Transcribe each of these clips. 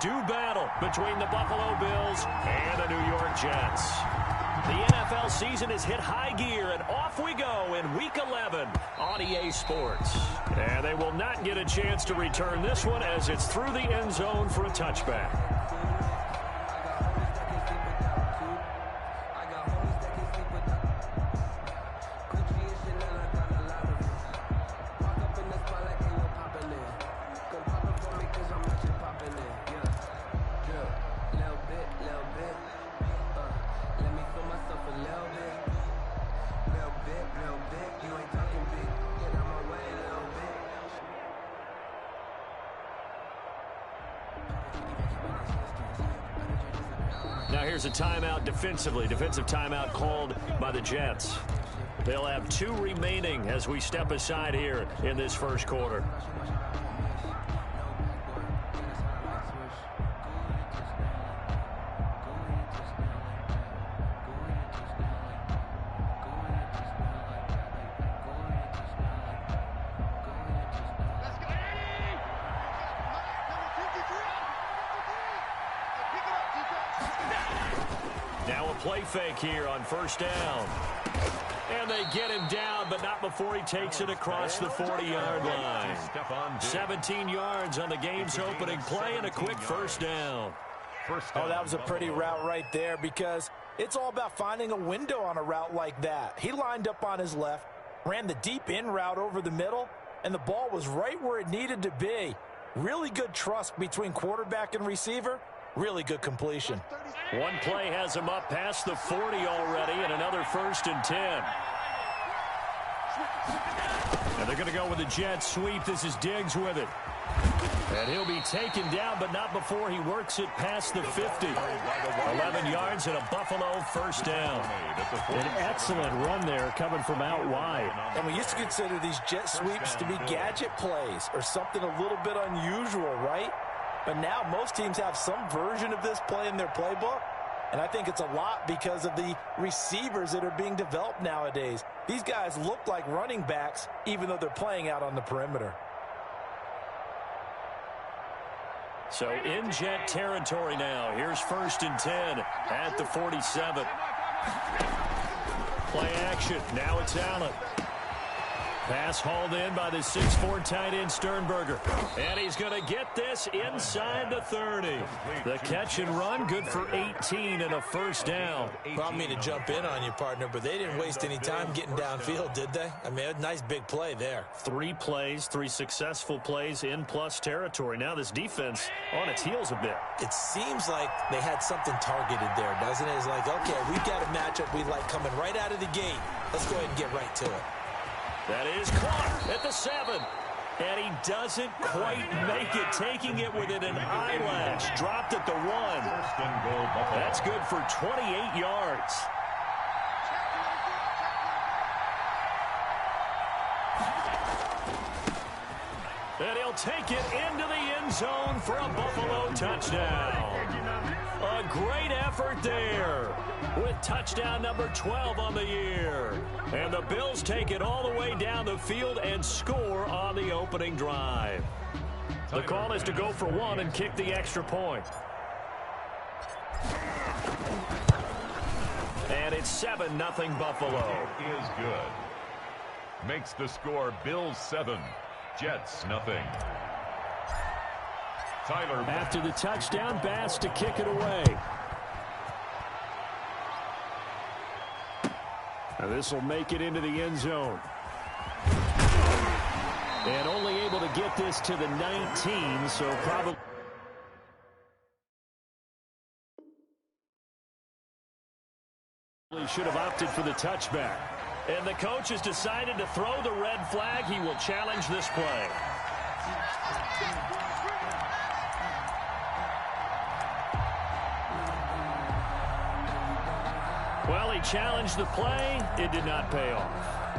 do battle between the Buffalo Bills and the New York Jets. The NFL season has hit high gear, and off we go in Week 11 on EA Sports. And they will not get a chance to return this one as it's through the end zone for a touchback. Now here's a timeout defensively. Defensive timeout called by the Jets. They'll have 2 remaining as we step aside here in this first quarter. Now a play fake here on first down. And they get him down, but not before he takes it across the 40-yard line. 17 yards on the game's opening play and a quick first down. Oh, that was a pretty route right there because it's all about finding a window on a route like that. He lined up on his left, ran the deep in route over the middle, and the ball was right where it needed to be. Really good trust between quarterback and receiver. Really good completion. One play has him up past the 40 already, and another 1st and 10. And they're going to go with the jet sweep. This is Diggs with it. And he'll be taken down, but not before he works it past the 50. 11 yards and a Buffalo first down. An excellent run there coming from out wide. And we used to consider these jet sweeps to be gadget plays or something a little bit unusual, right? But now most teams have some version of this play in their playbook. And I think it's a lot because of the receivers that are being developed nowadays. These guys look like running backs even though they're playing out on the perimeter. So in jet territory now. Here's 1st and 10 at the 47. Play action. Now it's Allen. Pass hauled in by the 6'4" tight end Sternberger. And he's going to get this inside the 30. The catch and run good for 18 and a first down. Well, I don't mean to jump in on you, partner, but they didn't waste any time getting downfield, did they? I mean, a nice big play there. 3 plays, 3 successful plays in plus territory. Now this defense on its heels a bit. It seems like they had something targeted there, doesn't it? It's like, okay, we've got a matchup we like coming right out of the gate. Let's go ahead and get right to it. That is caught at the 7. And he doesn't quite make it, taking it within an eyelash. Dropped at the 1. That's good for 28 yards. And he'll take it into the end zone for a Buffalo touchdown. A great effort there with touchdown number 12 on the year. And the Bills take it all the way down the field and score on the opening drive. The call is to go for 1 and kick the extra point. And it's 7-0 Buffalo. Is good. Makes the score Bills 7, Jets nothing. Tyler. After the touchdown, Bass to kick it away. Now this will make it into the end zone. And only able to get this to the 19, so probably should have opted for the touchback. And the coach has decided to throw the red flag. He will challenge this play. Well, he challenged the play. It did not pay off.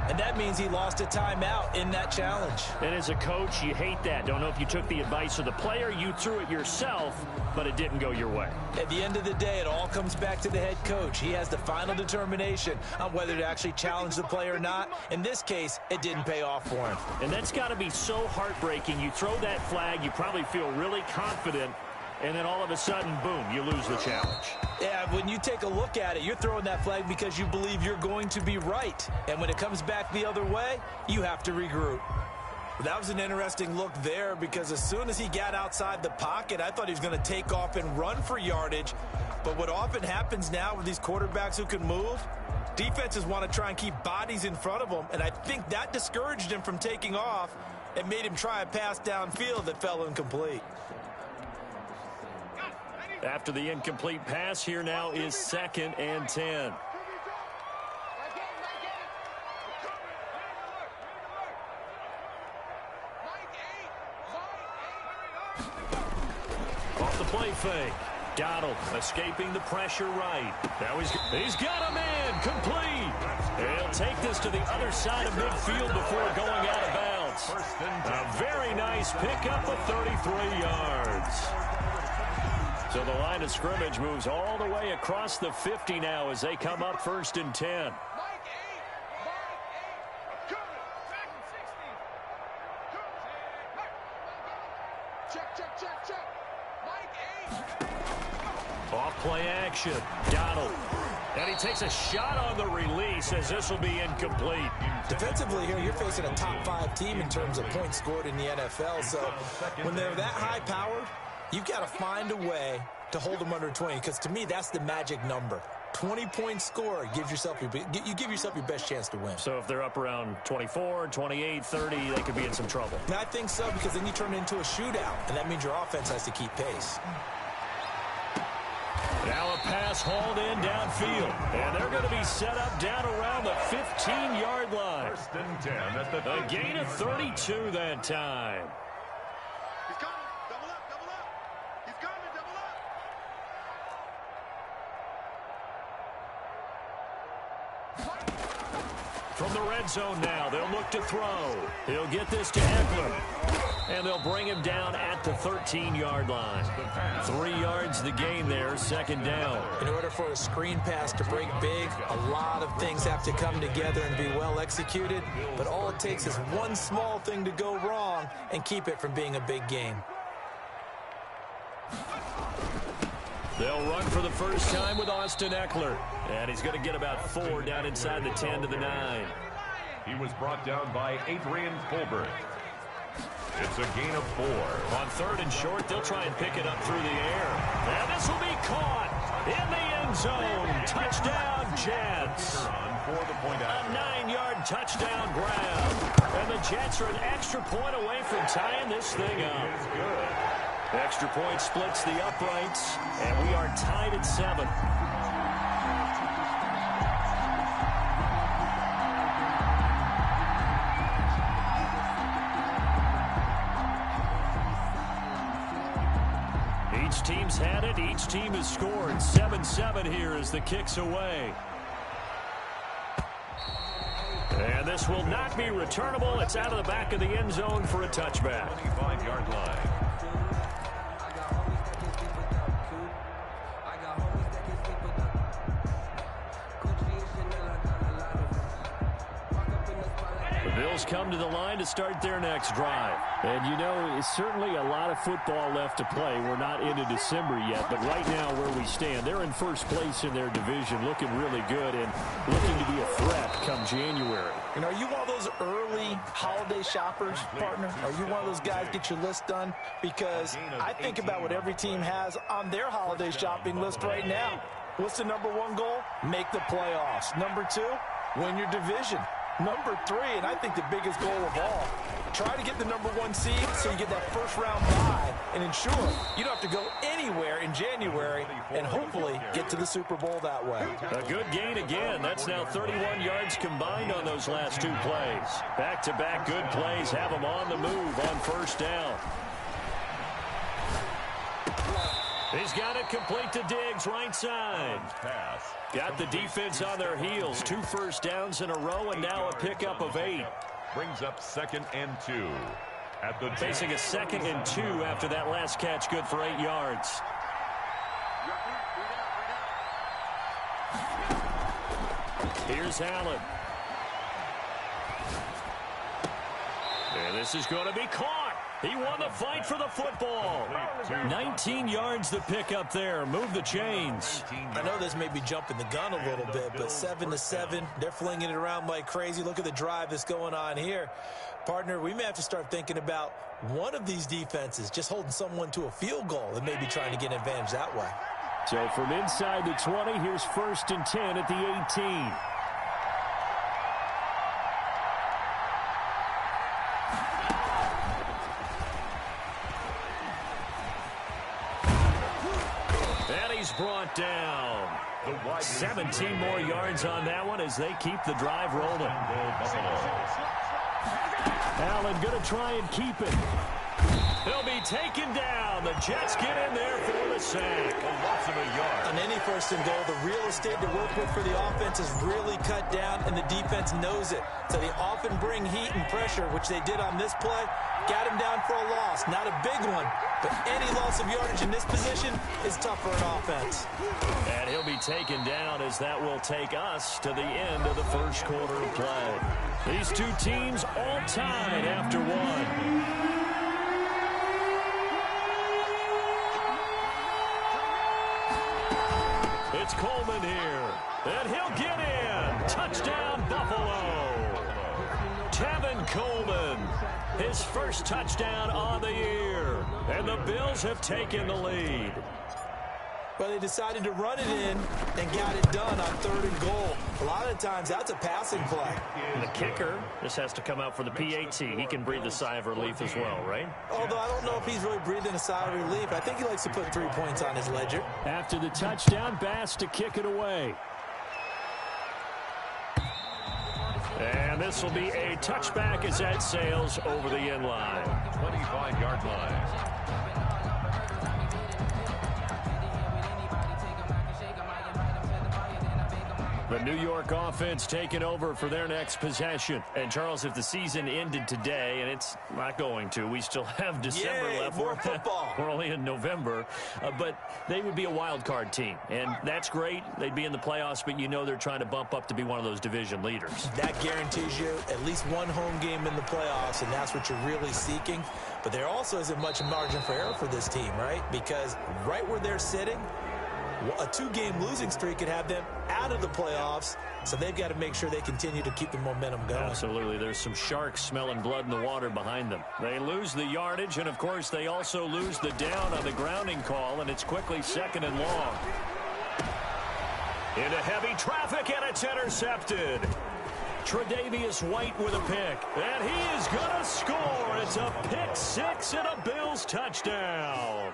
And that means he lost a timeout in that challenge. And as a coach, you hate that. Don't know if you took the advice of the player, you threw it yourself, but it didn't go your way. At the end of the day, it all comes back to the head coach. He has the final determination on whether to actually challenge the play or not. In this case, it didn't pay off for him. And that's got to be so heartbreaking. You throw that flag, you probably feel really confident, and then all of a sudden, boom, you lose the challenge. Yeah, when you take a look at it, you're throwing that flag because you believe you're going to be right. And when it comes back the other way, you have to regroup. That was an interesting look there because as soon as he got outside the pocket, I thought he was going to take off and run for yardage. But what often happens now with these quarterbacks who can move, defenses want to try and keep bodies in front of them, and I think that discouraged him from taking off and made him try a pass downfield that fell incomplete. After the incomplete pass, here now is 2nd and 10. Off the play fake. Donald escaping the pressure right. Now he's got a man complete. He'll take this to the other side of midfield before going out of bounds. A very nice pickup of 33 yards. So the line of scrimmage moves all the way across the 50 now as they come up 1st and 10. Off play action. Donald. And he takes a shot on the release as this will be incomplete. Defensively here, you're facing a top 5 team in terms of points scored in the NFL. So when they're that high-powered, you've got to find a way to hold them under 20, because to me, that's the magic number. 20-point score gives yourself you give yourself your best chance to win. So if they're up around 24, 28, 30, they could be in some trouble. And I think so, because then you turn it into a shootout, and that means your offense has to keep pace. Now a pass hauled in downfield, and they're going to be set up down around the 15-yard line. 1st and 10 at the A gain of 32 that time. He's coming. Double up, double up. He's coming, double up. From the red zone now, they'll look to throw. He'll get this to Eckler. And they'll bring him down at the 13-yard line. 3 yards the gain there, 2nd down. In order for a screen pass to break big, a lot of things have to come together and be well executed. But all it takes is one small thing to go wrong and keep it from being a big game. They'll run for the first time with Austin Eckler. And he's going to get about 4 down inside the 10 to the 9. He was brought down by Adrian Colbert. It's a gain of 4. On 3rd and short, they'll try and pick it up through the air. And this will be caught in the end zone. Touchdown, Jets. A 9-yard touchdown grab. And the Jets are an extra point away from tying this thing up. Extra point splits the uprights, and we are tied at 7. Each team's had it. Each team has scored. 7-7 here as the kick's away. And this will not be returnable. It's out of the back of the end zone for a touchback. 25-yard line. Bills come to the line to start their next drive. And, you know, it's certainly a lot of football left to play. We're not into December yet, but right now where we stand, they're in first place in their division, looking really good and looking to be a threat come January. And are you one of those early holiday shoppers, partner? Are you one of those guys get your list done? Because I think about what every team has on their holiday shopping list right now. What's the number 1 goal? Make the playoffs. Number 2, win your division. Number 3, and I think the biggest goal of all, try to get the number 1 seed so you get that first-round bye and ensure you don't have to go anywhere in January and hopefully get to the Super Bowl that way. A good gain again. That's now 31 yards combined on those last 2 plays. Back-to-back good plays have them on the move on 1st down. He's got it complete to Diggs, right side. Got the defense on their heels. 2 first downs in a row, and now a pickup of 8. Brings up 2nd and 2. At the facing a 2nd and 2 after that last catch, good for 8 yards. Here's Allen. And this is going to be caught. He won the fight for the football. 19 yards to pick up there. Move the chains. I know this may be jumping the gun a little bit, but 7-7, they're flinging it around like crazy. Look at the drive that's going on here. Partner, we may have to start thinking about one of these defenses just holding someone to a field goal and maybe trying to get an advantage that way. So from inside the 20, here's 1st and 10 at the 18. Brought down. 17 more yards on that one as they keep the drive rolling. Allen going to try and keep it. He'll be taken down. The Jets get in there for the sack. Lots of a yard. On any 1st and goal, the real estate to work with for the offense is really cut down, and the defense knows it. So they often bring heat and pressure, which they did on this play. Got him down for a loss. Not a big one, but any loss of yardage in this position is tough for an offense. And he'll be taken down as that will take us to the end of the 1st quarter of play. These two teams all tied after one. It's Coleman here, and he'll get in. Touchdown, Buffalo. Tevin Coleman, his 1st touchdown on the year, and the Bills have taken the lead. Well, they decided to run it in and got it done on 3rd and goal. A lot of times, that's a passing play. And the kicker just has to come out for the PAT. He can breathe a sigh of relief as well, right? Although I don't know if he's really breathing a sigh of relief. I think he likes to put 3 points on his ledger. After the touchdown, Bass to kick it away. And this will be a touchback as that sails over the end line. 25-yard line. The New York offense taking over for their next possession. And, Charles, if the season ended today, and it's not going to, we still have December left. More football. We're only in November. But they would be a wild card team. And that's great. They'd be in the playoffs, but you know they're trying to bump up to be one of those division leaders. That guarantees you at least one home game in the playoffs, and that's what you're really seeking. But there also isn't much margin for error for this team, right? Because right where they're sitting, a 2-game losing streak could have them out of the playoffs, so they've got to make sure they continue to keep the momentum going. Absolutely. There's some sharks smelling blood in the water behind them. They lose the yardage, and, of course, they also lose the down on the grounding call, and it's quickly 2nd and long. Into heavy traffic, and it's intercepted. Tre'Davious White with a pick, and he is going to score. It's a pick 6 and a Bills touchdown.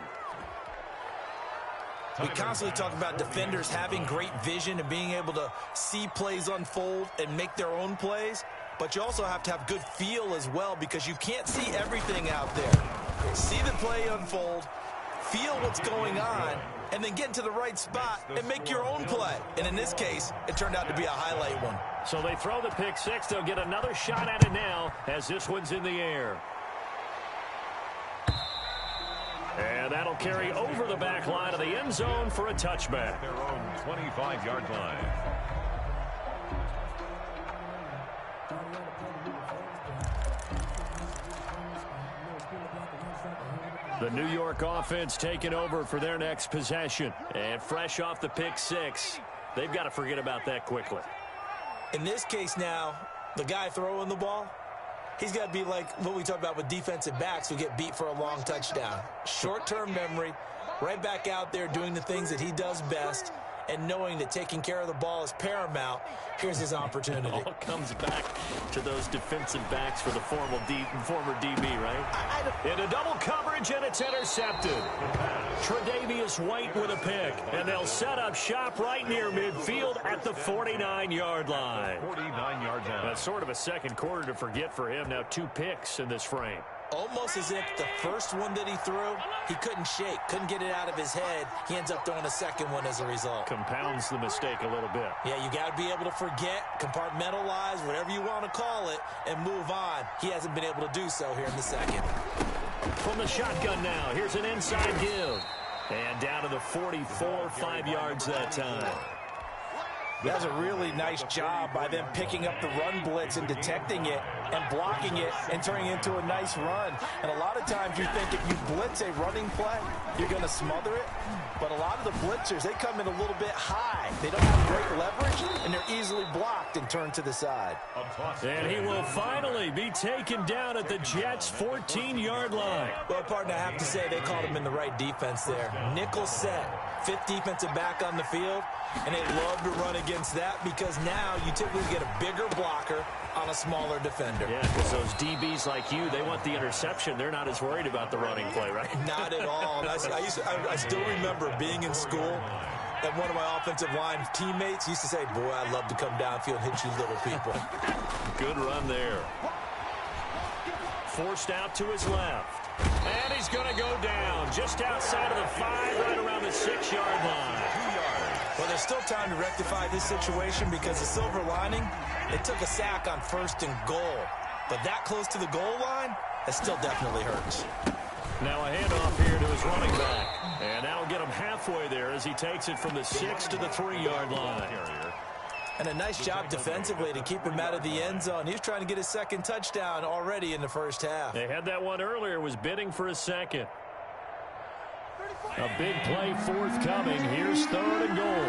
We constantly talk about defenders having great vision and being able to see plays unfold and make their own plays, but you also have to have good feel as well because you can't see everything out there. See the play unfold, feel what's going on, and then get into the right spot and make your own play. And in this case, it turned out to be a highlight one. So they throw the pick 6. They'll get another shot at it now as this one's in the air. And that'll carry over the back line of the end zone for a touchback. Their own 25-yard line. The New York offense taking over for their next possession. And fresh off the pick 6, they've got to forget about that quickly. In this case now, the guy throwing the ball, he's got to be like what we talk about with defensive backs who get beat for a long touchdown. Short-term memory, right back out there doing the things that he does best, and knowing that taking care of the ball is paramount. Here's his opportunity. It all comes back to those defensive backs for the former DB, right? Into double coverage, and it's intercepted. Tre'Davious White with a pick, and they'll set up shop right near midfield at the 49-yard line. 49 yards out. That's sort of a second quarter to forget for him. Now 2 picks in this frame. Almost as if the first one that he threw, he couldn't shake, couldn't get it out of his head. He ends up throwing a second one as a result. Compounds the mistake a little bit. Yeah, you got to be able to forget, compartmentalize, whatever you want to call it, and move on. He hasn't been able to do so here in the second. From the shotgun now, here's an inside give. And down to the 44, 5 yards that time. That's a really nice job by them picking up the run blitz and detecting it and blocking it and turning it into a nice run. And a lot of times you think if you blitz a running play, you're going to smother it. But a lot of the blitzers, they come in a little bit high. They don't have great leverage, and they're easily blocked and turned to the side. And he will finally be taken down at the Jets' 14-yard line. Well, partner, I have to say they called him in the right defense there. Nickel set, fifth defensive back on the field, and they love to run against that because now you typically get a bigger blocker on a smaller defender. Yeah, because those DBs like you, they want the interception. They're not as worried about the running play, right? Not at all. And I still remember being in school, and one of my offensive line teammates used to say, boy, I'd love to come downfield and hit you little people. Good run there. Forced out to his left. And he's going to go down just outside of the 5, right around the 6-yard line. Well, there's still time to rectify this situation because the silver lining, they took a sack on 1st and goal. But that close to the goal line, that still definitely hurts. Now a handoff here to his running back. And that'll get him halfway there as he takes it from the 6 to the 3-yard line. And a nice job defensively to keep him out of the end zone. He was trying to get his second touchdown already in the first half. They had that one earlier, was bidding for a second. A big play forthcoming. Here's 3rd and goal.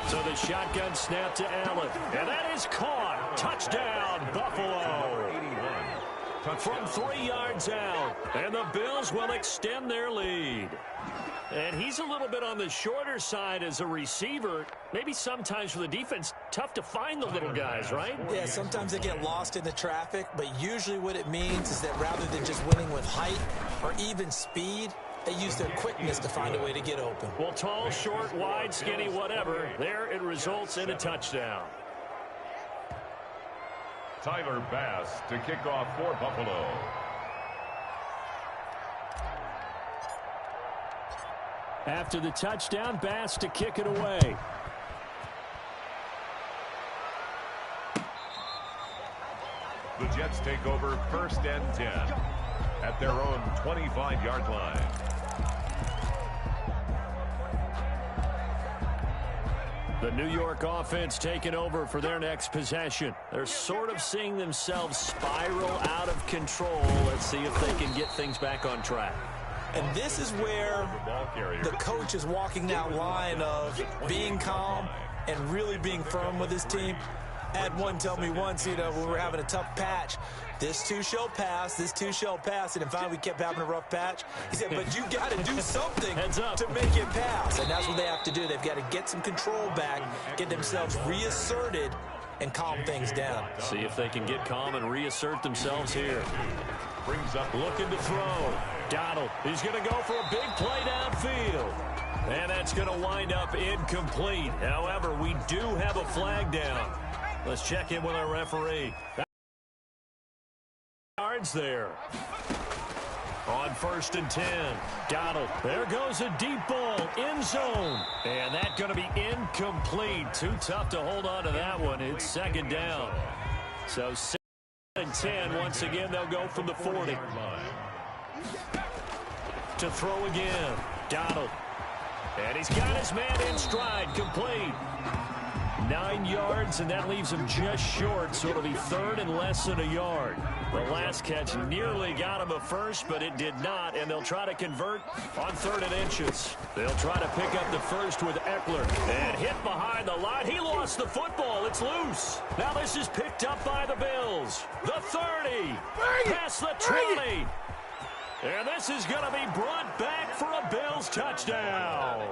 So the shotgun snap to Allen. And that is caught. Touchdown, Buffalo. From 3 yards out. And the Bills will extend their lead. And he's a little bit on the shorter side as a receiver. Maybe sometimes for the defense, tough to find the little guys, right? Yeah, sometimes they get lost in the traffic, but usually what it means is that rather than just winning with height or even speed, they use their quickness to find a way to get open. Well, tall, short, wide, skinny, whatever. There it results in a touchdown. Tyler Bass to kick off for Buffalo. After the touchdown, Bass to kick it away. The Jets take over 1st and 10 at their own 25-yard line. The New York offense taking over for their next possession. They're sort of seeing themselves spiral out of control. Let's see if they can get things back on track. And this is where the coach is walking that line of being calm and really being firm with his team. I had one tell me once, when we were having a tough patch, this too shall pass, this too shall pass. And finally we kept having a rough patch. He said, but you got to do something to make it pass. And that's what they have to do. They've got to get some control back, get themselves reasserted, and calm things down. See if they can get calm and reassert themselves here. Brings up looking to throw. Donald, he's going to go for a big play downfield. And that's going to wind up incomplete. However, we do have a flag down. Let's check in with our referee. Yards there. On 1st and 10. Donald, there goes a deep ball, end zone. And that's going to be incomplete. Too tough to hold on to that one. It's 2nd down. So 2nd and 10. Once again, they'll go from the 40. To throw again. Donald. And he's got his man in stride. Complete. 9 yards, and that leaves him just short, so it'll be 3rd and less than a yard. The last catch nearly got him a first, but it did not, and they'll try to convert on 3rd and inches. They'll try to pick up the first with Eckler, and hit behind the line. He lost the football. It's loose. Now this is picked up by the Bills. The 30, past the 20. And this is going to be brought back for a Bills touchdown.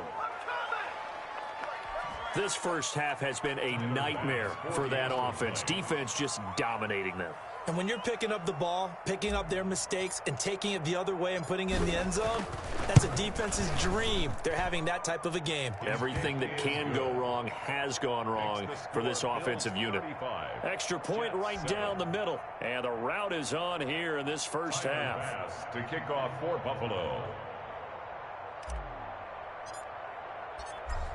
This first half has been a nightmare for that offense. Defense just dominating them. And when you're picking up the ball, picking up their mistakes, and taking it the other way and putting it in the end zone, that's a defense's dream. They're having that type of a game. Everything that can go wrong has gone wrong for this offensive unit. Extra point right down the middle. And the route is on here in this first half. To kick off for Buffalo.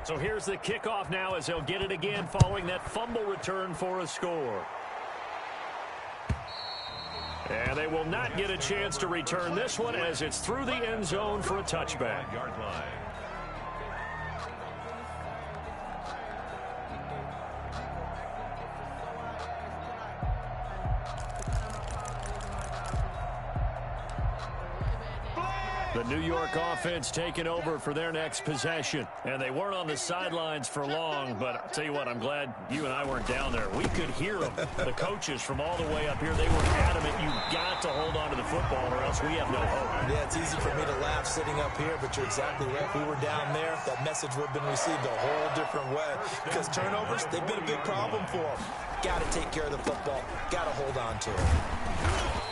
So here's the kickoff now as they'll get it again following that fumble return for a score. And they will not get a chance to return this one as it's through the end zone for a touchback. The New York offense taking over for their next possession. And they weren't on the sidelines for long, but I'll tell you what, I'm glad you and I weren't down there. We could hear them. The coaches from all the way up here, they were adamant, you've got to hold on to the football or else we have no hope. Yeah, it's easy for me to laugh sitting up here, but you're exactly right. If we were down there, that message would have been received a whole different way. Because turnovers, they've been a big problem for them. Got to take care of the football. Got to hold on to it.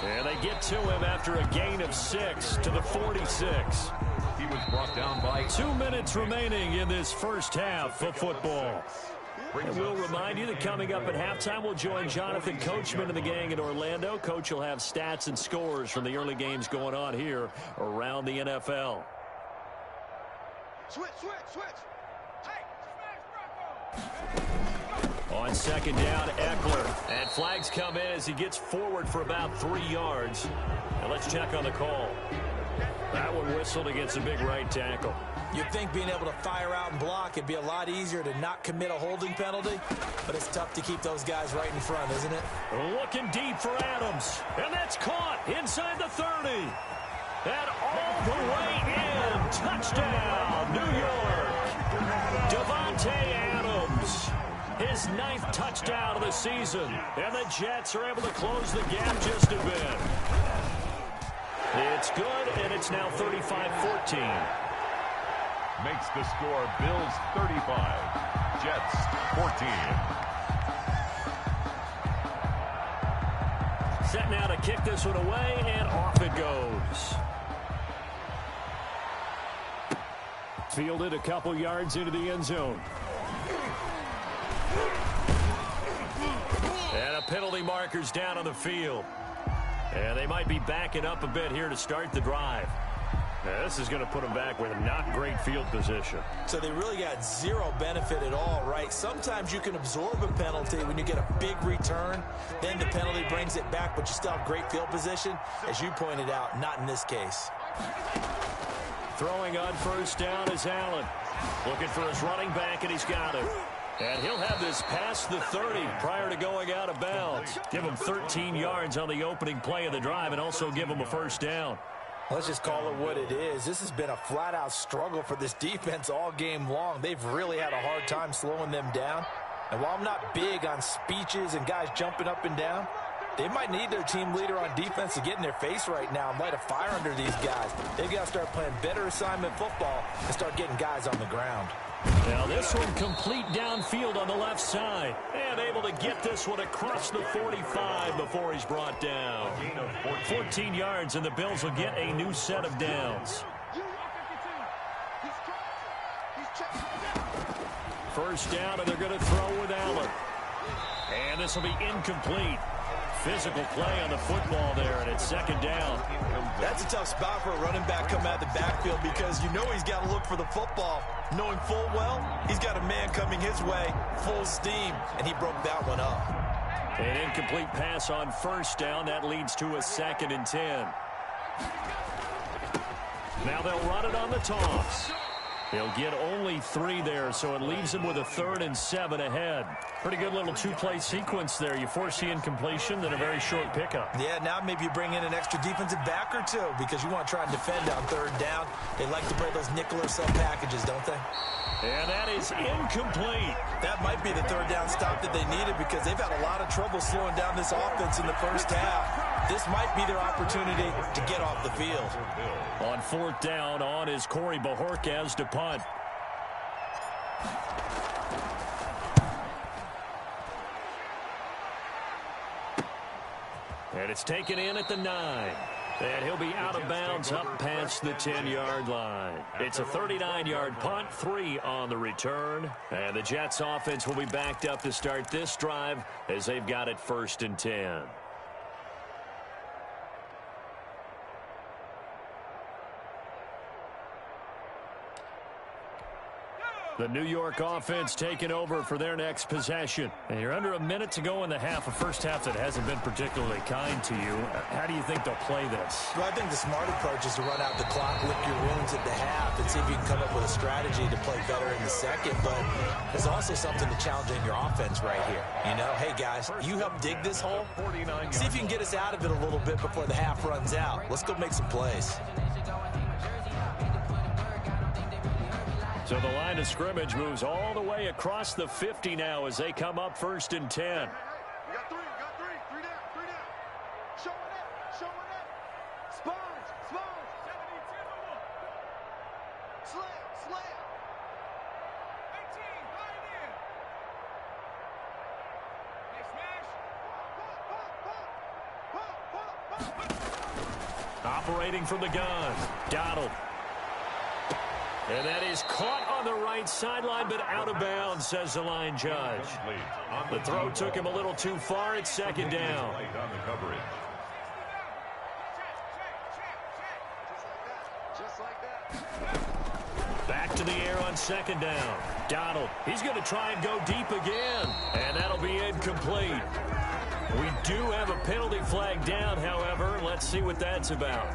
And they get to him after a gain of 6 to the 46. He was brought down by 2 minutes remaining in this first half of football. And we'll remind you that coming up at halftime, we'll join Jonathan Coachman and the gang in Orlando. Coach will have stats and scores from the early games going on here around the NFL. Switch. On second down, Eckler. And flags come in as he gets forward for about 3 yards. And let's check on the call. That one whistled against a big right tackle. You'd think being able to fire out and block, it'd be a lot easier to not commit a holding penalty, but it's tough to keep those guys right in front, isn't it? Looking deep for Adams. And that's caught inside the 30. And all the way in. Touchdown, New York. Devontae Adams. His 9th touchdown of the season. And the Jets are able to close the gap just a bit. It's good, and it's now 35-14. makes the score Bills 35, Jets 14. Set now to kick this one away, and off it goes. Fielded a couple yards into the end zone. And a penalty marker's down on the field. And they might be backing up a bit here to start the drive. Now, this is going to put them back with not great field position. So they really got zero benefit at all, right? Sometimes you can absorb a penalty when you get a big return. Then the penalty brings it back, but you still have great field position. As you pointed out, not in this case. Throwing on first down is Allen. Looking for his running back, and he's got it. And he'll have this past the 30 prior to going out of bounds. Give him 13 yards on the opening play of the drive and also give him a first down. Let's just call it what it is. This has been a flat-out struggle for this defense all game long. They've really had a hard time slowing them down. And while I'm not big on speeches and guys jumping up and down, they might need their team leader on defense to get in their face right now and light a fire under these guys. They've got to start playing better assignment football and start getting guys on the ground. Now this one complete downfield on the left side. And able to get this one across the 45 before he's brought down. 14 yards, and the Bills will get a new set of downs. First down, and they're going to throw with Allen. And this will be incomplete. Physical play on the football there, and it's second down. That's a tough spot for a running back coming out of the backfield because you know he's got to look for the football. Knowing full well, he's got a man coming his way, full steam, and he broke that one up. An incomplete pass on first down. That leads to a 2nd and 10. Now they'll run it on the toss. They'll get only 3 there, so it leaves them with a 3rd and 7 ahead. Pretty good little two-play sequence there. You foresee incompletion, then a very short pickup. Yeah, now maybe you bring in an extra defensive back or two because you want to try and defend on 3rd down. They like to play those nickel or sub packages, don't they? And that is incomplete. That might be the 3rd down stop that they needed because they've had a lot of trouble slowing down this offense in the first half. This might be their opportunity to get off the field. On 4th down, on is Corey Bajorquez to punt. And it's taken in at the 9. And he'll be out of bounds up past the 10-yard line. It's a 39-yard punt, 3 on the return. And the Jets offense will be backed up to start this drive as they've got it 1st and 10. The New York offense taking over for their next possession. And you're under a minute to go in the half, a first half that hasn't been particularly kind to you. How do you think they'll play this? Well, I think the smart approach is to run out the clock, lick your wounds at the half, and see if you can come up with a strategy to play better in the second. But there's also something to challenge in your offense right here. You know, hey, guys, you help dig this hole. See if you can get us out of it a little bit before the half runs out. Let's go make some plays. So the line of scrimmage moves all the way across the 50 now as they come up 1st and 10. You got three. Three down. Show it up. Sponge. Slam. 18, pioneer. Next smash. Operating from the gun, Donald. And that is caught on the right sideline, but out of bounds, says the line judge. The throw took him a little too far. It's 2nd down. Just like that. Back to the air on 2nd down. Donald, he's going to try and go deep again, and that'll be incomplete. We do have a penalty flag down, however. Let's see what that's about.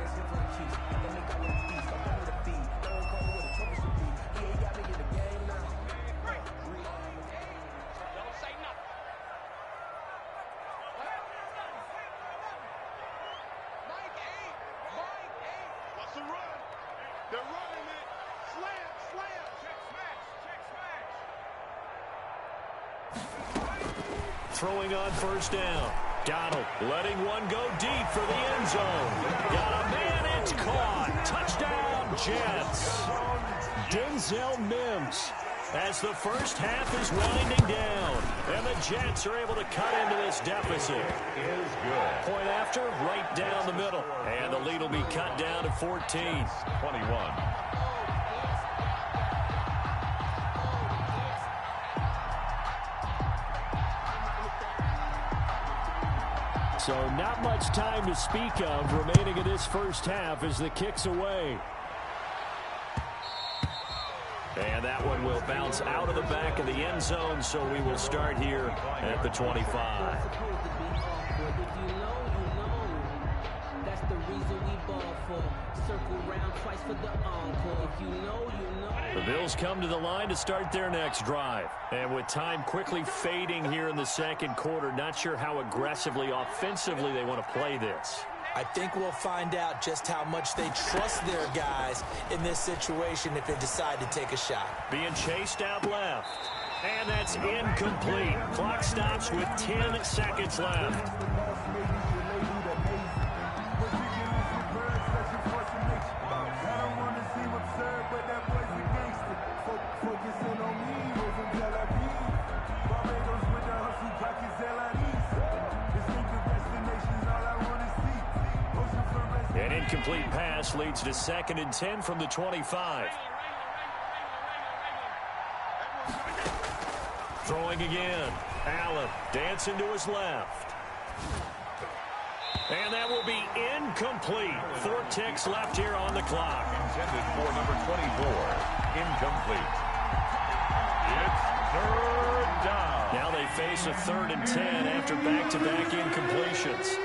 They're running it. Slam. Check smash. Throwing on 1st down. Donald letting one go deep for the end zone. Got a man, it's caught. Touchdown, Jets. Denzel Mims as the first half is winding down. And the Jets are able to cut into this deficit. Is good. Point after, right down the middle. And the lead will be cut down to 14. 21. So not much time to speak of remaining in this first half as the kick's away. And that one will bounce out of the back of the end zone, so we will start here at the 25. That's the reason we ball for. Circle round twice for the encore. If you know, you know. The Bills come to the line to start their next drive. And with time quickly fading here in the 2nd quarter, not sure how aggressively, offensively they want to play this. I think we'll find out just how much they trust their guys in this situation if they decide to take a shot. Being chased out left. And that's incomplete. Clock stops with 10 seconds left. An incomplete pass leads to 2nd and 10 from the 25. Throwing again. Allen dancing to his left. And that will be incomplete. 4 ticks left here on the clock. Intended for number 24. Incomplete. It's 3rd down. Now they face a 3rd and 10 after back-to-back incompletions.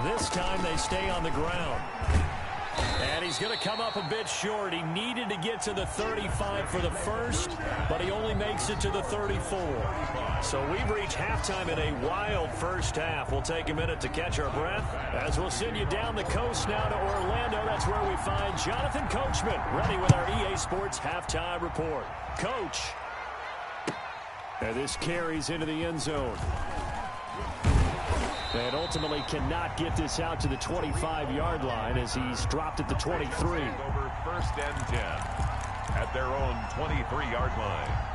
This time they stay on the ground. And he's going to come up a bit short. He needed to get to the 35 for the first, but he only makes it to the 34. So we've reached halftime in a wild first half. We'll take a minute to catch our breath as we'll send you down the coast now to Orlando. That's where we find Jonathan Coachman ready with our EA Sports Halftime Report. Coach. And this carries into the end zone. And ultimately cannot get this out to the 25-yard line as he's dropped at the 23. Over 1st and 10 at their own 23-yard line.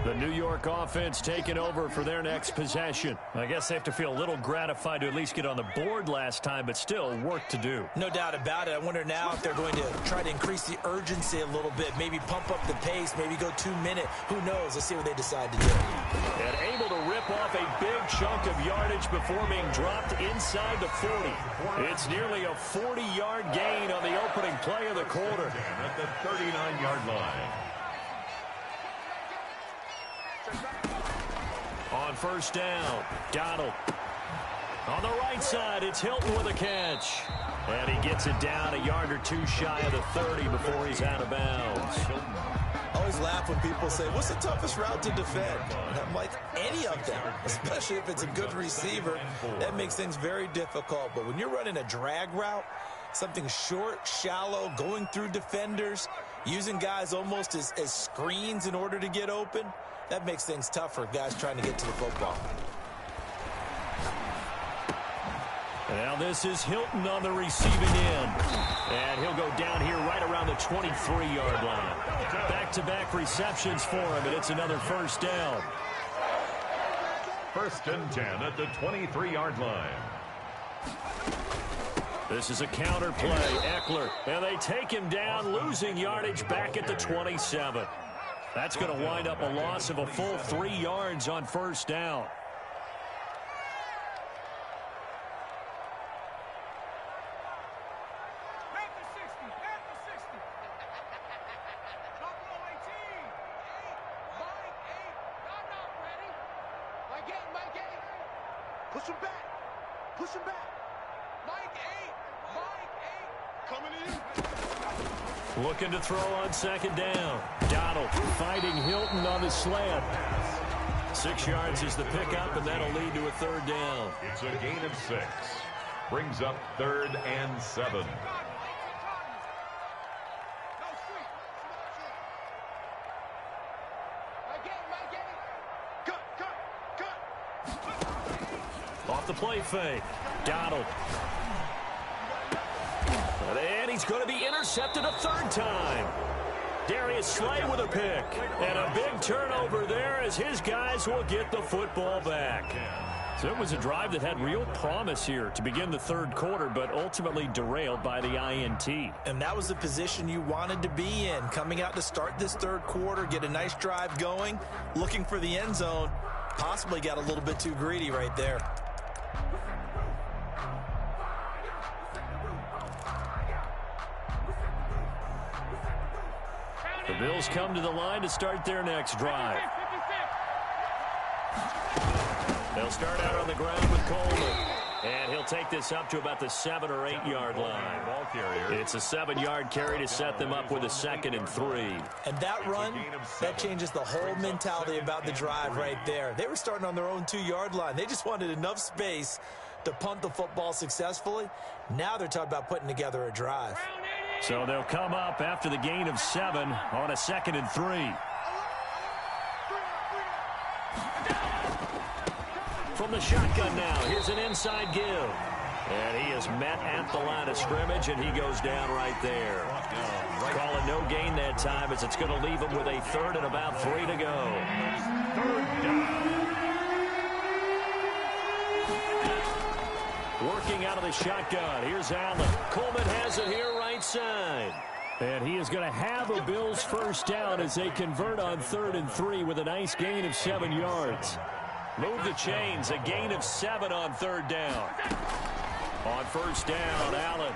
The New York offense taking over for their next possession. I guess they have to feel a little gratified to at least get on the board last time, but still work to do. No doubt about it. I wonder now if they're going to try to increase the urgency a little bit, maybe pump up the pace, maybe go 2-minute. Who knows? Let's see what they decide to do. And able to rip off a big chunk of yardage before being dropped inside the 40. It's nearly a 40-yard gain on the opening play of the quarter. At the 39-yard line. On 1st down, Donald. On the right side, it's Hilton with a catch. And he gets it down a yard or two shy of the 30 before he's out of bounds. Oh, always laugh when people say, what's the toughest route to defend? And I'm like, any of them, especially if it's a good receiver. That makes things very difficult. But when you're running a drag route, something short, shallow, going through defenders, using guys almost as screens in order to get open, that makes things tougher, guys trying to get to the football. Now this is Hilton on the receiving end. And he'll go down here right around the 23-yard line. Back-to-back receptions for him, and it's another first down. 1st and 10 at the 23-yard line. This is a counter play, Eckler. And they take him down, losing yardage back at the 27. That's going to wind up a loss of a full 3 yards on first down. Push him back. Push him back. Mike 8. Coming in. Looking to throw on 2nd down. Donald fighting Hilton on the slant. 6 yards is the pickup, and that'll lead to a 3rd down. It's a gain of 6. Brings up 3rd and 7. Off the play fake. Donald. And he's going to be intercepted a 3rd time. Darius Slay with a pick. And a big turnover there as his guys will get the football back. So it was a drive that had real promise here to begin the 3rd quarter, but ultimately derailed by the INT. And that was the position you wanted to be in. Coming out to start this 3rd quarter, get a nice drive going, looking for the end zone. Possibly got a little bit too greedy right there. The Bills come to the line to start their next drive. They'll start out on the ground with Coleman. And he'll take this up to about the 7 or 8 yard line. It's a 7-yard carry to set them up with a 2nd and 3. And that run, that changes the whole mentality about the drive right there. They were starting on their own 2-yard line. They just wanted enough space to punt the football successfully. Now they're talking about putting together a drive. So they'll come up after the gain of 7 on a 2nd and 3. From the shotgun now, here's an inside give. And he is met at the line of scrimmage, and he goes down right there. Call it no gain that time, as it's going to leave him with a 3rd and about 3 to go. 3rd down. Working out of the shotgun. Here's Allen. Coleman has it here right side. And he is going to have a Bills first down as they convert on 3rd and 3 with a nice gain of 7 yards. Move the chains. A gain of 7 on 3rd down. On first down, Allen.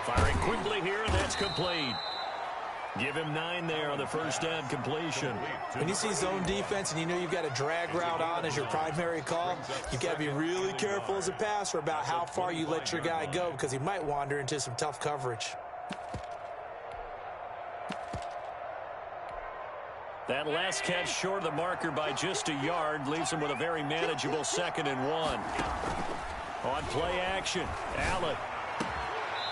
Firing quickly here, and that's complete. Give him 9 there on the first down completion. When you see zone defense and you know you've got a drag route on as your primary call, you've got to be really careful as a passer about how far you let your guy go, because he might wander into some tough coverage. That last catch short of the marker by just a yard leaves him with a very manageable 2nd and 1. On play action, Allen.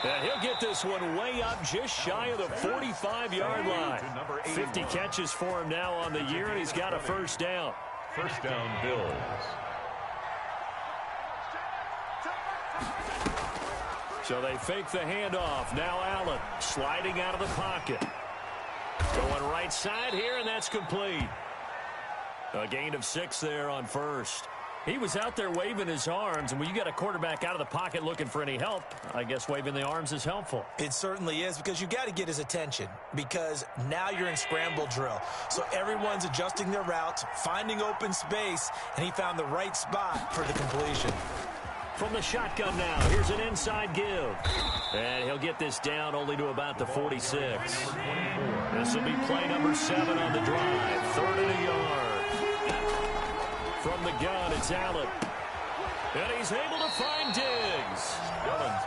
And he'll get this one way up just shy of the 45-yard line. 50 catches for him now on the year, and he's got a first down. First down, Bills. So they fake the handoff. Now Allen sliding out of the pocket. Going right side here, and that's complete. A gain of 6 there on first. He was out there waving his arms, and when you got a quarterback out of the pocket looking for any help, I guess waving the arms is helpful. It certainly is, because you got to get his attention, because now you're in scramble drill. So everyone's adjusting their routes, finding open space, and he found the right spot for the completion. From the shotgun now, here's an inside give. And he'll get this down only to about the 46. This will be play number 7 on the drive. 3rd and a yard. From the gun, it's Allen. And he's able to find Diggs.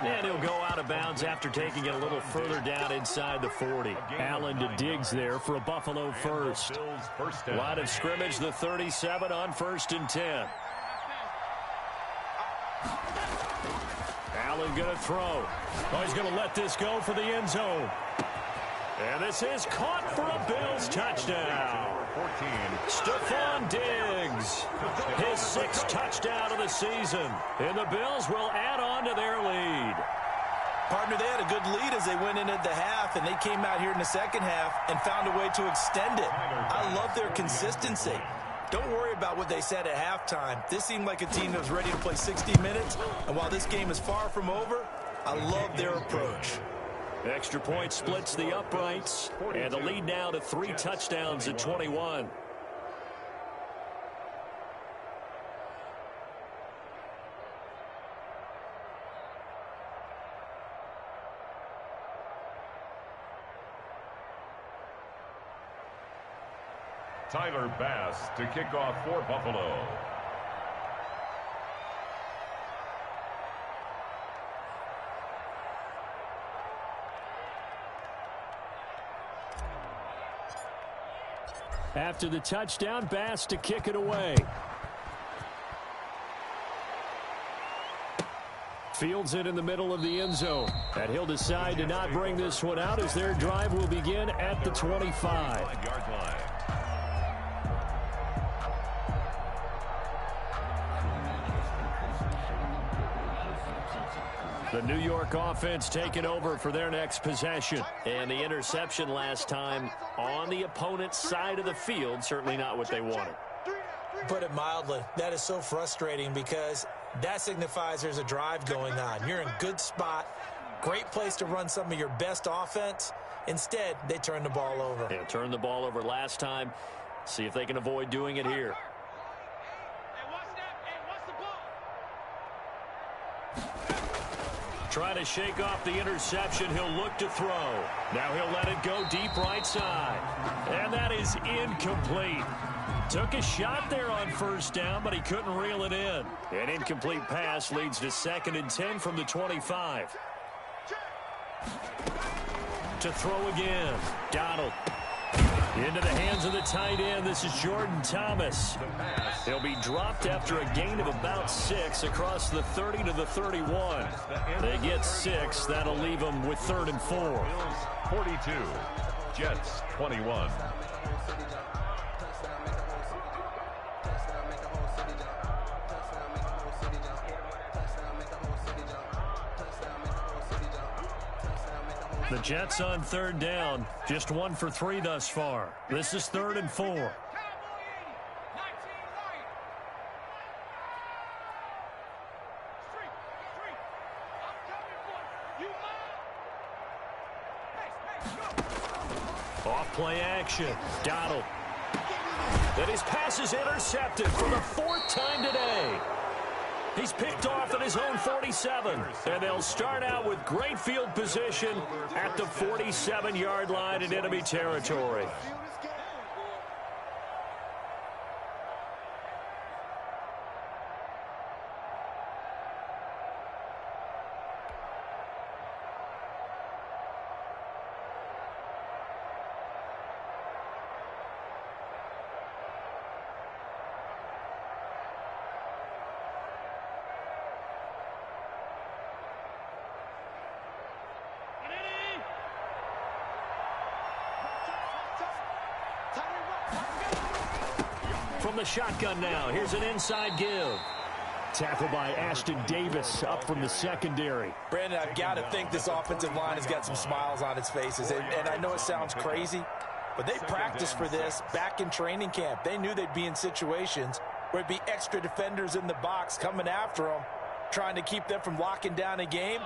And he'll go out of bounds after taking it a little further down inside the 40. Allen to Diggs there for a Buffalo first. Line of scrimmage, the 37 on 1st and 10. Allen going to throw. Oh, he's going to let this go for the end zone. And this is caught for a Bills touchdown. Stephon Diggs, his 6th touchdown of the season. And the Bills will add on to their lead. Partner, they had a good lead as they went into the half, and they came out here in the second half and found a way to extend it. I love their consistency. Don't worry about what they said at halftime. This seemed like a team that was ready to play 60 minutes, and while this game is far from over, I love their approach. Extra point splits the uprights, and the lead now to 3 touchdowns at 21. Tyler Bass to kick off for Buffalo. After the touchdown, Bass to kick it away. Fields it in the middle of the end zone. And he'll decide to not bring this one out as their drive will begin at the 25. The New York offense taking over for their next possession. And the interception last time on the opponent's side of the field, certainly not what they wanted. Put it mildly, that is so frustrating because that signifies there's a drive going on. You're in a good spot, great place to run some of your best offense. Instead, they turn the ball over. Yeah, turned the ball over last time. See if they can avoid doing it here. Trying to shake off the interception. He'll look to throw. Now he'll let it go deep right side. And that is incomplete. Took a shot there on 1st down, but he couldn't reel it in. An incomplete pass leads to 2nd and 10 from the 25. To throw again. Donald. Into the hands of the tight end. This is Jordan Thomas. He'll be dropped after a gain of about 6 across the 30 to the 31. They get 6. That'll leave them with 3rd and 4. 42. Jets 21. The Jets on 3rd down. Just 1 for 3 thus far. This is 3rd and 4. Off play action. Donald. And his pass is intercepted for the 4th time today. He's picked off at his own 47. And they'll start out with great field position at the 47-yard line in enemy territory. From the shotgun now, here's an inside give. Tackled by Ashton Davis up from the secondary. Brandon, I've got to think this offensive line has got some smiles on its faces. And I know it sounds crazy, but they practiced for this back in training camp. They knew they'd be in situations where it'd be extra defenders in the box coming after them, trying to keep them from locking down a game.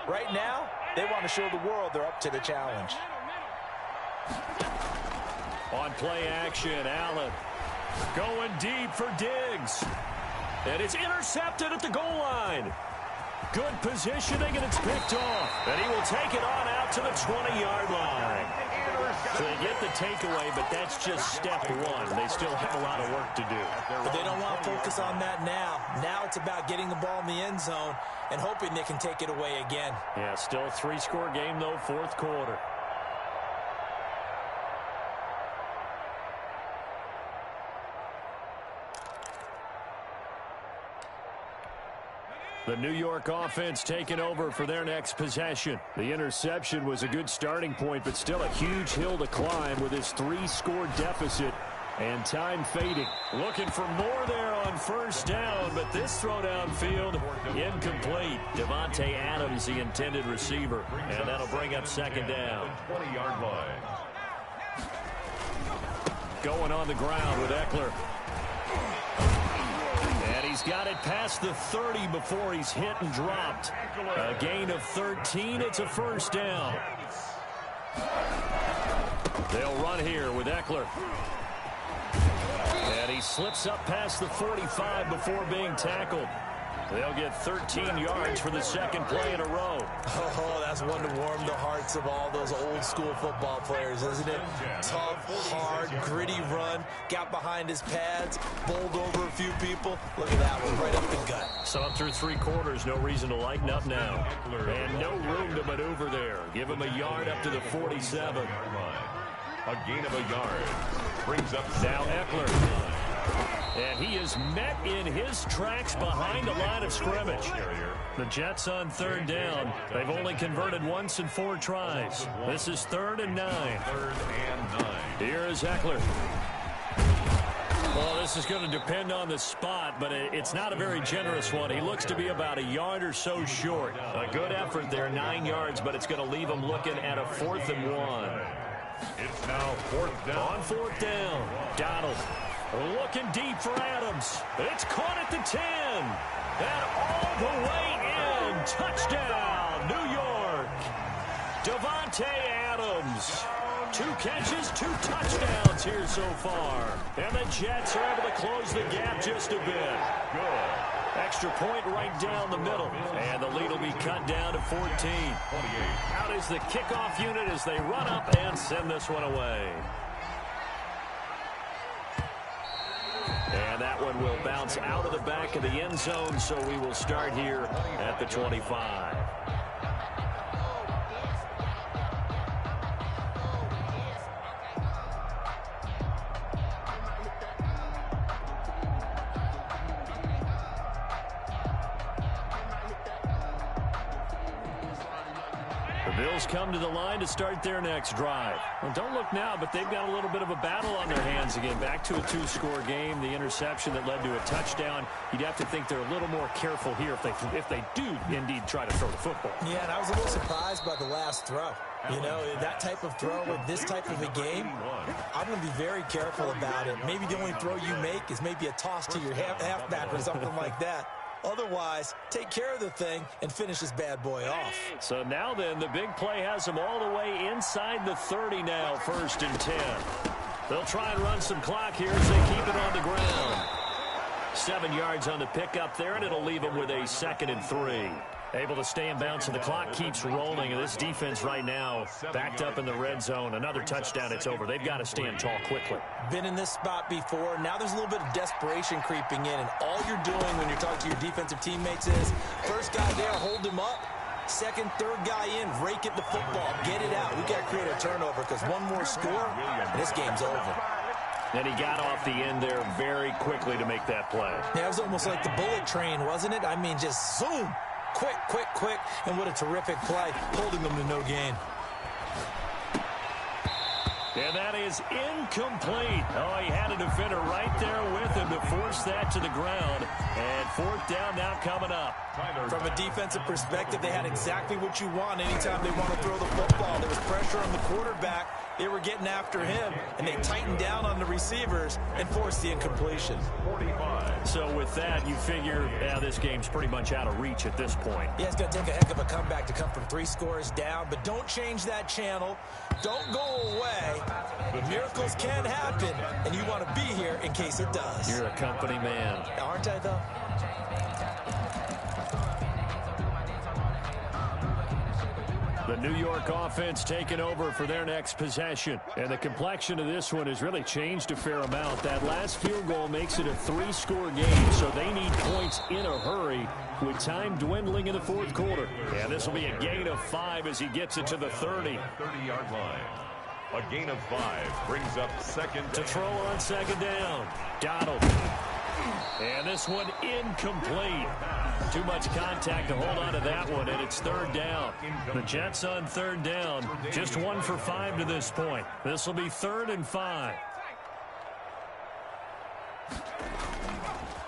Right now, they want to show the world they're up to the challenge. On play action, Allen going deep for Diggs. And it's intercepted at the goal line. Good positioning, and it's picked off. And he will take it on out to the 20-yard line. So they get the takeaway, but that's just step one. They still have a lot of work to do. But they don't want to focus on that now. Now it's about getting the ball in the end zone and hoping they can take it away again. Yeah, still a 3-score game, though, fourth quarter. The New York offense taking over for their next possession. The interception was a good starting point, but still a huge hill to climb with this 3-score deficit and time fading. Looking for more there on first down, but this throw downfield incomplete. Davante Adams, the intended receiver, and that'll bring up second down. 20-yard line. Going on the ground with Eckler. And he's got it past the 30 before he's hit and dropped. A gain of 13. It's a first down. They'll run here with Eckler. And he slips up past the 45 before being tackled. They'll get 13 yards for the second play in a row. Oh, that's one to warm the hearts of all those old school football players, isn't it? Tough, hard, gritty run. Got behind his pads, bowled over a few people. Look at that one, right up the gut. So up through 3 quarters, no reason to lighten up now. And no room to maneuver there. Give him a yard up to the 47. A gain of a yard. Brings up now Eckler. And he is met in his tracks behind the line of scrimmage. The Jets on third down. They've only converted once in 4 tries. This is 3rd and 9. 3rd and 9. Here is Eckler. Well, this is going to depend on the spot, but it's not a very generous one. He looks to be about a yard or so short. A good effort there, 9 yards, but it's going to leave him looking at a 4th and 1. It's now 4th down. On 4th down, Donald. Looking deep for Adams. It's caught at the 10. And all the way in. Touchdown, New York. Davante Adams. 2 catches, 2 touchdowns here so far. And the Jets are able to close the gap just a bit. Good. Extra point right down the middle. And the lead will be cut down to 14. Out is the kickoff unit as they run up and send this one away. And that one will bounce out of the back of the end zone, so we will start here at the 25. Bills come to the line to start their next drive. Well, don't look now, but they've got a little bit of a battle on their hands again. Back to a 2-score game. The interception that led to a touchdown. You'd have to think they're a little more careful here if they do indeed try to throw the football. Yeah, and I was a little surprised by the last throw. You know, that type of throw with this type of a game, I'm going to be very careful about it. Maybe the only throw you make is maybe a toss to your halfback or something like that. Otherwise, take care of the thing and finish this bad boy off. So now then, the big play has them all the way inside the 30 now, 1st and 10. They'll try and run some clock here as they keep it on the ground. 7 yards on the pickup there, and it'll leave them with a 2nd and 3. Able to stay in bounds, and the clock keeps rolling. And this defense right now backed up in the red zone. Another touchdown, it's over. They've got to stand tall quickly. Been in this spot before. Now there's a little bit of desperation creeping in. And all you're doing when you're talking to your defensive teammates is, first guy there, hold him up. Second, third guy in, rake at the football. Get it out. We got to create a turnover because one more score, and this game's over. And he got off the end there very quickly to make that play. Yeah, it was almost like the bullet train, wasn't it? I mean, just zoom. Quick, quick, quick, and what a terrific play, holding them to no gain. And that is incomplete. Oh, he had a defender right there with him to force that to the ground. And 4th down now coming up. From a defensive perspective, they had exactly what you want anytime they want to throw the football. There was pressure on the quarterback. They were getting after him, and they tightened down on the receivers and forced the incompletion. 45. So with that, you figure, yeah, this game's pretty much out of reach at this point. Yeah, it's going to take a heck of a comeback to come from 3 scores down, but don't change that channel. Don't go away. Miracles can happen, and you want to be here in case it does. You're a company man. Aren't I, though? The New York offense taking over for their next possession. And the complexion of this one has really changed a fair amount. That last field goal makes it a 3-score game, so they need points in a hurry with time dwindling in the fourth quarter. And this will be a gain of 5 as he gets it to the 30. 30-yard line. A gain of 5 brings up second. To throw on second down. Donald. And this one incomplete. Too much contact to hold on to that one, and it's third down. The Jets on third down. Just 1 for 5 to this point. This will be 3rd and 5.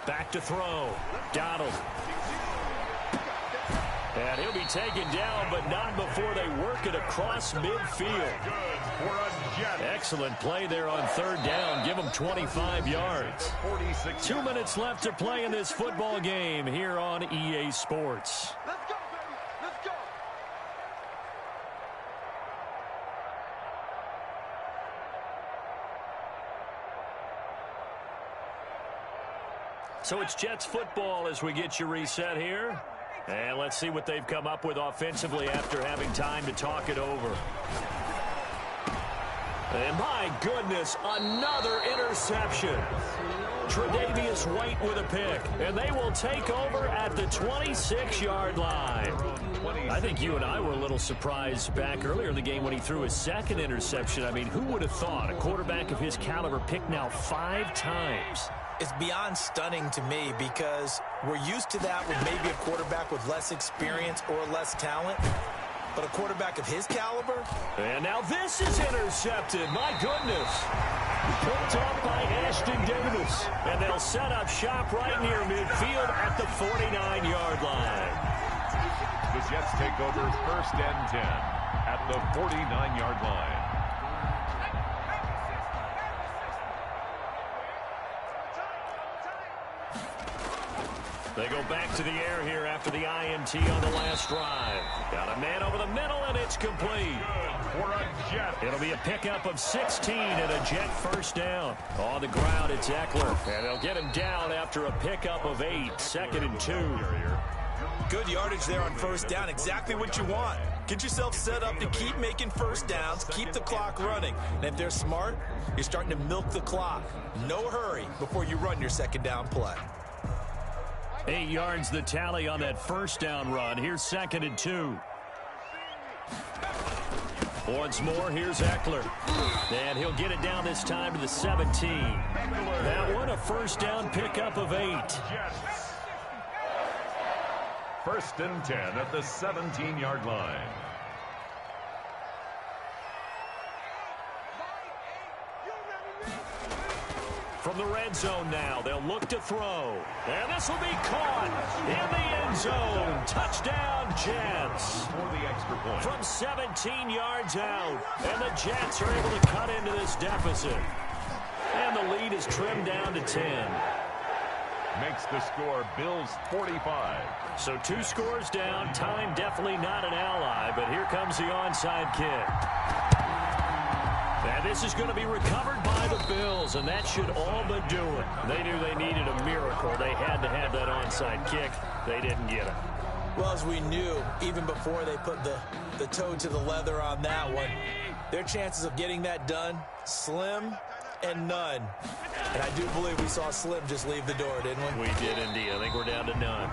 Back to throw. Donald. And he'll be taken down, but not before they work it across midfield. Excellent play there on third down. Give them 25 yards. 2 minutes left to play in this football game here on EA Sports. Let's go, baby. Let's go. So it's Jets football as we get you reset here. And let's see what they've come up with offensively after having time to talk it over. And my goodness, another interception. Tre'Davious White with a pick. And they will take over at the 26-yard line. I think you and I were a little surprised back earlier in the game when he threw his second interception. I mean, who would have thought a quarterback of his caliber picked now 5 times? It's beyond stunning to me because we're used to that with maybe a quarterback with less experience or less talent. But a quarterback of his caliber? And now this is intercepted. My goodness. Picked off by Ashton Davis. And they'll set up shop right near midfield at the 49-yard line. The Jets take over 1st and 10 at the 49-yard line. They go back to the air here after the INT on the last drive. Got a man over the middle, and it's complete. For a Jet. It'll be a pickup of 16 and a Jet first down. On the ground, it's Eckler. And they'll get him down after a pickup of 8, 2nd and 2. Good yardage there on first down. Exactly what you want. Get yourself set up to keep making first downs, keep the clock running. And if they're smart, you're starting to milk the clock. No hurry before you run your second down play. 8 yards the tally on that first down run. Here's 2nd and 2. Once more, here's Eckler. And he'll get it down this time to the 17. That one a first down pickup of 8. 1st and 10 at the 17-yard line. From the red zone now, they'll look to throw. And this will be caught in the end zone. Touchdown, Jets. For the extra point. From 17 yards out. And the Jets are able to cut into this deficit. And the lead is trimmed down to 10. Makes the score Bills 45. So 2 scores down. Time definitely not an ally. But here comes the onside kick. And this is going to be recovered by the Bills, and that should all but do it. They knew they needed a miracle. They had to have that onside kick. They didn't get it. Well, as we knew, even before they put the toe to the leather on that one, their chances of getting that done, slim and none. And I do believe we saw Slim just leave the door, didn't we? We did indeed. I think we're down to none.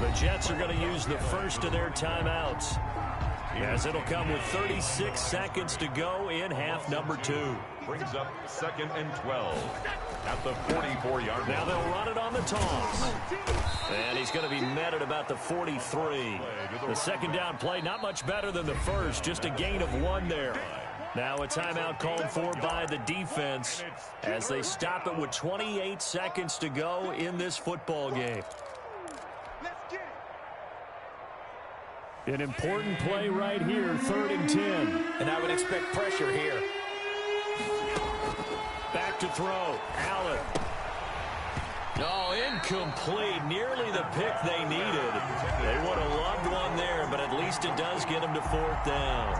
The Jets are going to use the first of their timeouts, as it'll come with 36 seconds to go in half number 2. Brings up 2nd and 12 at the 44-yard line. Now they'll run it on the toss. And he's going to be met at about the 43. The second down play, not much better than the first, just a gain of 1 there. Now a timeout called for by the defense as they stop it with 28 seconds to go in this football game. An important play right here, 3rd and 10. And I would expect pressure here. Back to throw. Allen. Oh, incomplete. Nearly the pick they needed. They would have loved one there, but at least it does get them to 4th down.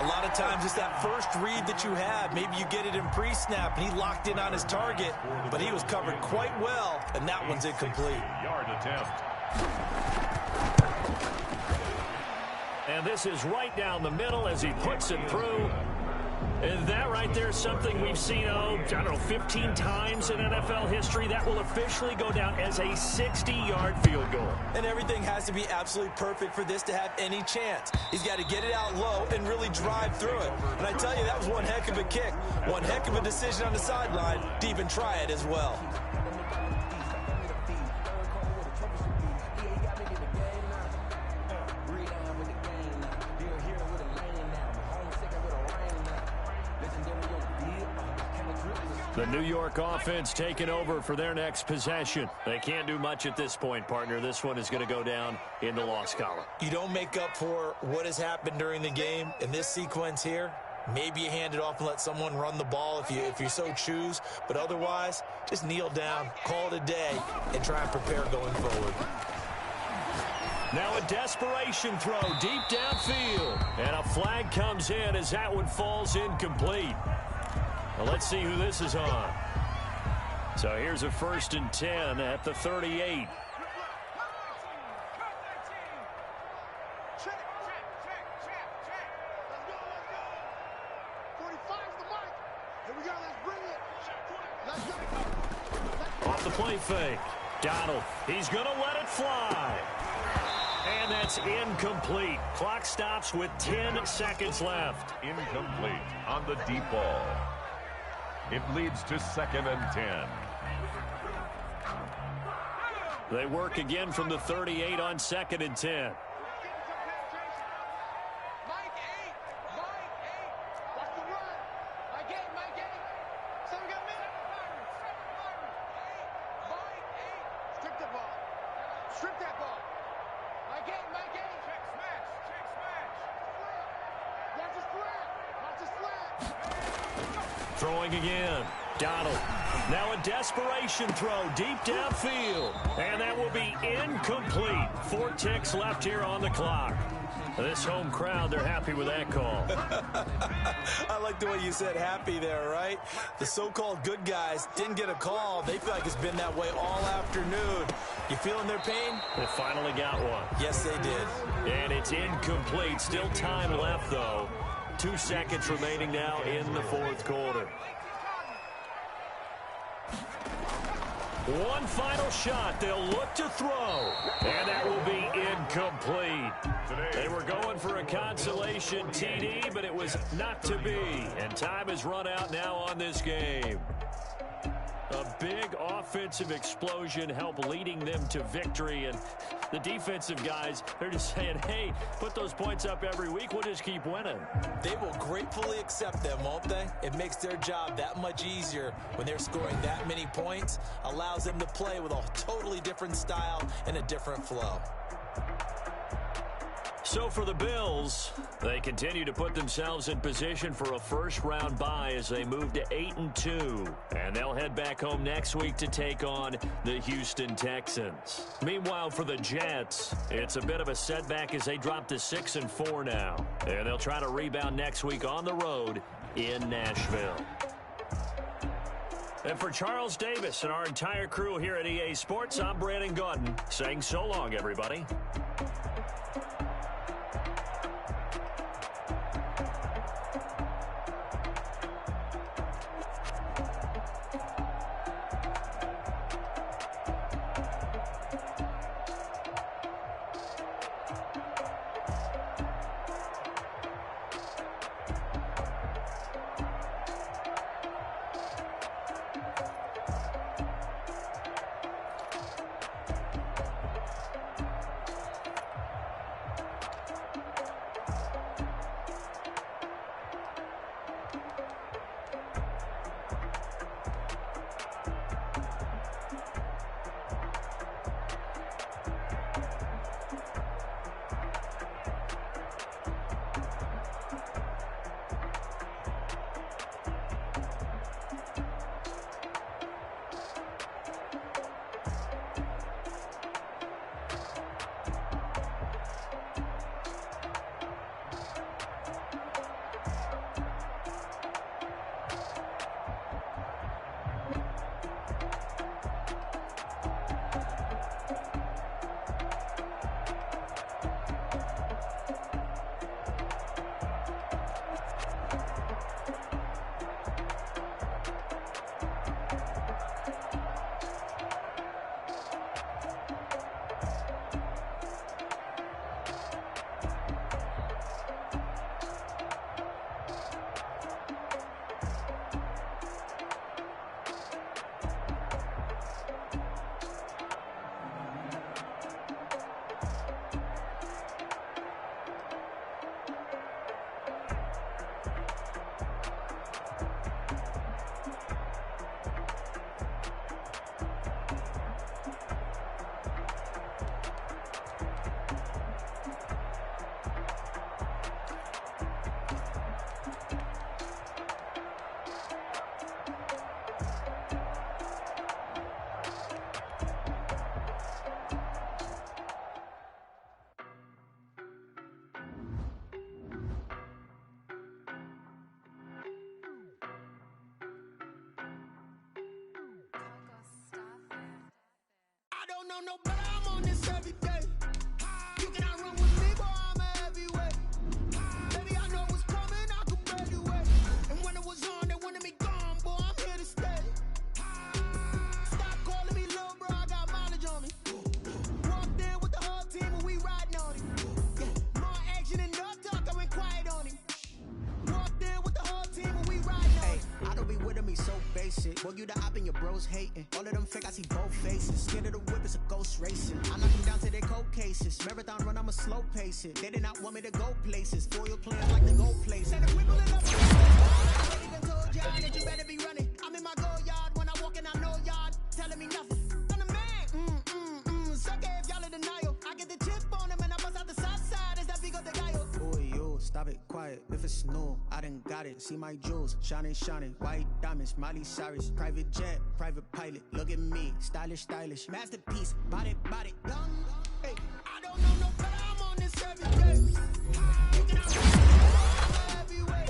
A lot of times it's that first read that you have. Maybe you get it in pre-snap, and he locked in on his target, but he was covered quite well, and that one's incomplete. Yard attempt. And this is right down the middle as he puts it through. And that right there is something we've seen, I don't know, 15 times in NFL history. That will officially go down as a 60-yard field goal. And everything has to be absolutely perfect for this to have any chance. He's got to get it out low and really drive through it. And I tell you, that was one heck of a kick. One heck of a decision on the sideline to even try it as well. The New York offense taking over for their next possession. They can't do much at this point, partner. This one is going to go down in the loss column. You don't make up for what has happened during the game in this sequence here. Maybe you hand it off and let someone run the ball if you so choose. But otherwise, just kneel down, call it a day, and try and prepare going forward. Now a desperation throw deep downfield. And a flag comes in as that one falls incomplete. Well, let's see who this is on. So here's a 1st and 10 at the 38. Off the play fake. Donald, he's going to let it fly. And that's incomplete. Clock stops with 10 seconds left. Incomplete on the deep ball. It leads to 2nd and 10. They work again from the 38 on 2nd and 10. Throwing again. Donald. Now a desperation throw deep downfield. And that will be incomplete. 4 ticks left here on the clock. This home crowd, they're happy with that call. I like the way you said happy there, right? The so-called good guys didn't get a call. They feel like it's been that way all afternoon. You feeling their pain? They finally got one. Yes, they did. And it's incomplete. Still time left, though. 2 seconds remaining now in the 4th quarter. One final shot. They'll look to throw. And that will be incomplete. They were going for a consolation TD, but it was not to be. And time has run out now on this game. A big offensive explosion helped leading them to victory. And the defensive guys, they're just saying, hey, put those points up every week. We'll just keep winning. They will gratefully accept them, won't they? It makes their job that much easier when they're scoring that many points. Allows them to play with a totally different style and a different flow. So for the Bills, they continue to put themselves in position for a first-round bye as they move to 8-2. And they'll head back home next week to take on the Houston Texans. Meanwhile, for the Jets, it's a bit of a setback as they drop to 6-4 now. And they'll try to rebound next week on the road in Nashville. And for Charles Davis and our entire crew here at EA Sports, I'm Brandon Gaudin saying so long, everybody. know no better, I'm on this every day. You cannot run with me, boy, I'm a heavyweight. Baby, I know what's coming, I can barely wait. And when it was on, they wanted me gone, boy, I'm here to stay. Stop calling me little bro, I got mileage on me. Walked in with the whole team and we riding on it. Yeah, more action and no talk, I went quiet on him. Walked in with the whole team and we riding on it. I don't be with him, he's so basic. Boy, you the op and your bros hating. All of them fake, I see both faces. Scared of the whip, it's a ghost racing. I knock them down to their cold cases. Marathon run, I'ma slow pace it. They did not want me to go places. Foil players like to go places. And the whip it up. I ain't even told y'all that you better be running. I'm in my go yard when I walk in, I know y'all telling me nothing. I'm the man. Suck it if y'all in denial. I get the chip on them and I bust out the south side. It's that big of the guy. Boy, yo, stop it, quiet. If it's new, I done got it. See my jewels, shining, shining. White diamonds, Miley Cyrus. Private jet, private pilot. Look at me, stylish, stylish. Masterpiece, body, body. Hey, I don't know no better, I'm on this every day. You cannot run with me, boy, I'm a heavyweight.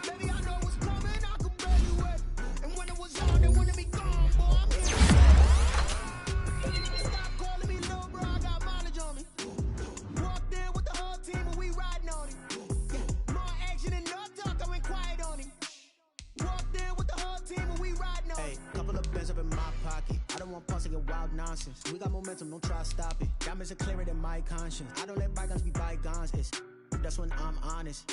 Baby, I know what's coming, I can barely wait. And when it was on, they wanted me gone, boy, I'm here to stay. Stop calling me little bro, I got mileage on me. Walked in with the whole team and we riding on it. Yeah, more action and no talk, I went quiet on him. Walked in with the whole team and we riding on it. Hey, couple of bands up in my pocket. I don't want pause to get wild nonsense. We got momentum, don't try to stop it. Diamonds are clearer than my conscience. I don't let bygones be bygones. That's when I'm honest.